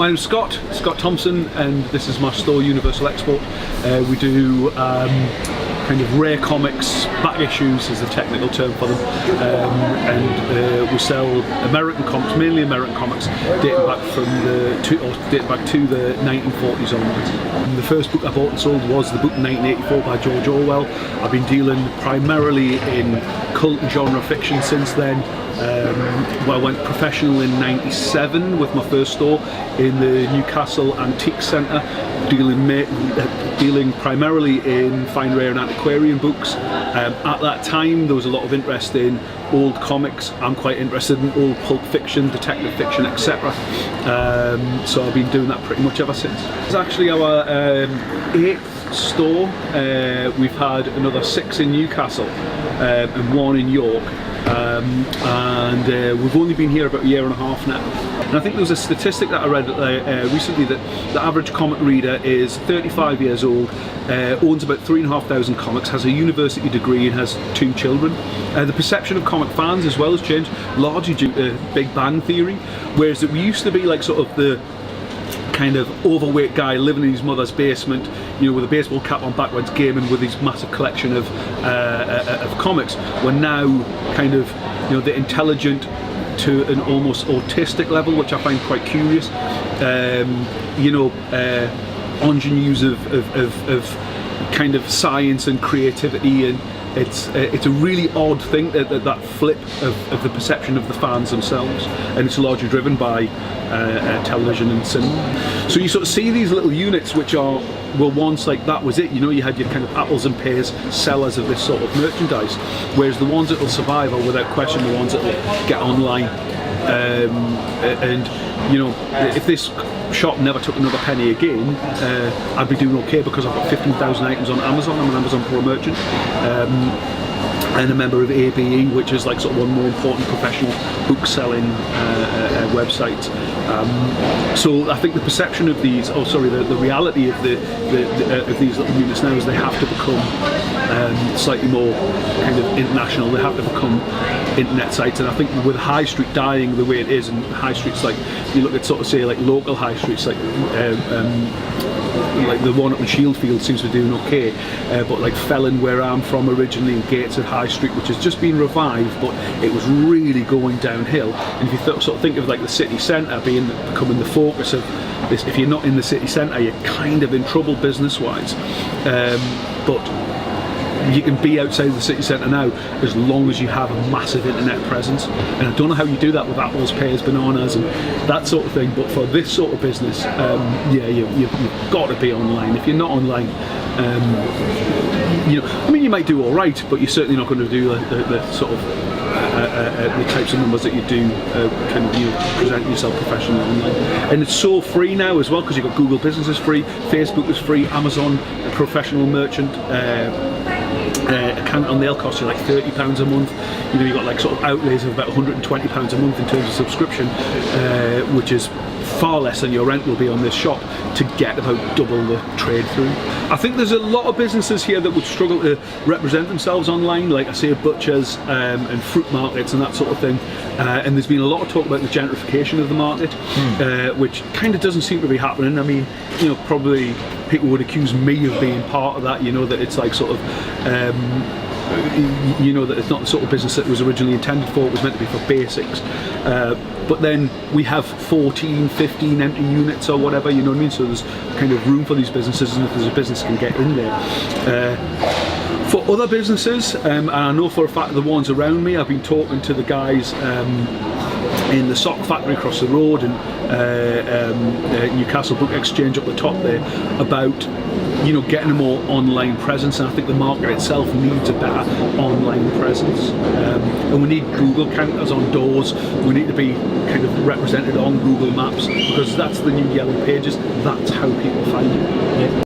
My name's Scott Thompson, and this is my store, Universal Export. We do kind of rare comics, back issues is the technical term for them, and we sell American comics, mainly American comics, dating back to the 1940s onwards. The first book I bought and sold was the book 1984 by George Orwell. I've been dealing primarily in cult and genre fiction since then. Well, I went professional in '97 with my first store in the Newcastle Antique Centre, dealing primarily in fine, rare and antiquarian books. At that time there was a lot of interest in old comics. I'm quite interested in old pulp fiction, detective fiction, etc. So I've been doing that pretty much ever since. It's actually our 8th store. We've had another 6 in Newcastle and 1 in York. And we've only been here about a year and a half now. And I think there was a statistic that I read recently that the average comic reader is 35 years old, owns about 3,500 comics, has a university degree and has 2 children. The perception of comic fans as well has changed, largely due to Big Bang Theory, whereas we used to be like sort of the kind of overweight guy living in his mother's basement, you know, with a baseball cap on backwards, gaming with his massive collection of comics. We're now kind of, you know, the intelligent to an almost autistic level, which I find quite curious. You know, ingenues of kind of science and creativity, and it's a really odd thing that flip of the perception of the fans themselves, and it's largely driven by television and cinema. So you sort of see these little units which are, well, once like that was it, you know, you had your kind of apples and pears sellers of this sort of merchandise, whereas the ones that will survive are without question the ones that will get online. And you know, if this shop never took another penny again, I'd be doing okay, because I've got 15,000 items on Amazon. I'm an Amazon Pro merchant, and a member of ABE, which is like sort of one more important professional book selling website. So I think the perception of these, the reality of of these little units now is they have to become slightly more kind of international. They have to become internet sites, and I think with high street dying the way it is, and high streets, like you look at sort of say like local high streets, like the one up in Shieldfield seems to be doing okay, but like Felon, where I'm from originally, in Gateshead High Street, which has just been revived, but it was really going downhill. And if you sort of think of like the city centre becoming the focus of this, if you're not in the city centre, you're kind of in trouble business-wise. But you can be outside the city centre now as long as you have a massive internet presence, and I don't know how you do that with apples, pears, bananas and that sort of thing, but for this sort of business, yeah, you've got to be online. If you're not online, you know, I mean, you might do all right, but you're certainly not going to do the sort of the types of numbers that you do kind of, you know, present yourself professionally online. And it's so free now as well, because you've got Google Business is free, Facebook is free, Amazon Professional Merchant account on they'll cost you like £30 a month. You know, you've got like sort of outlays of about £120 a month in terms of subscription, which is far less than your rent will be on this shop to get about double the trade through. I think there's a lot of businesses here that would struggle to represent themselves online, like I say, butchers and fruit markets and that sort of thing. And there's been a lot of talk about the gentrification of the market, which kind of doesn't seem to be happening. I mean, you know, probably people would accuse me of being part of that, you know, that it's like sort of you know, that it's not the sort of business that it was originally intended for. It was meant to be for basics, but then we have 14, 15 empty units or whatever, you know what I mean, so there's kind of room for these businesses, and if there's a business can get in there. For other businesses, and I know for a fact the ones around me, I've been talking to the guys in the sock factory across the road, and Newcastle Book Exchange up the top there, about, you know, getting a more online presence. And I think the market itself needs a better online presence, and we need Google counters on doors. We need to be kind of represented on Google Maps, because that's the new yellow pages. That's how people find you. Yeah.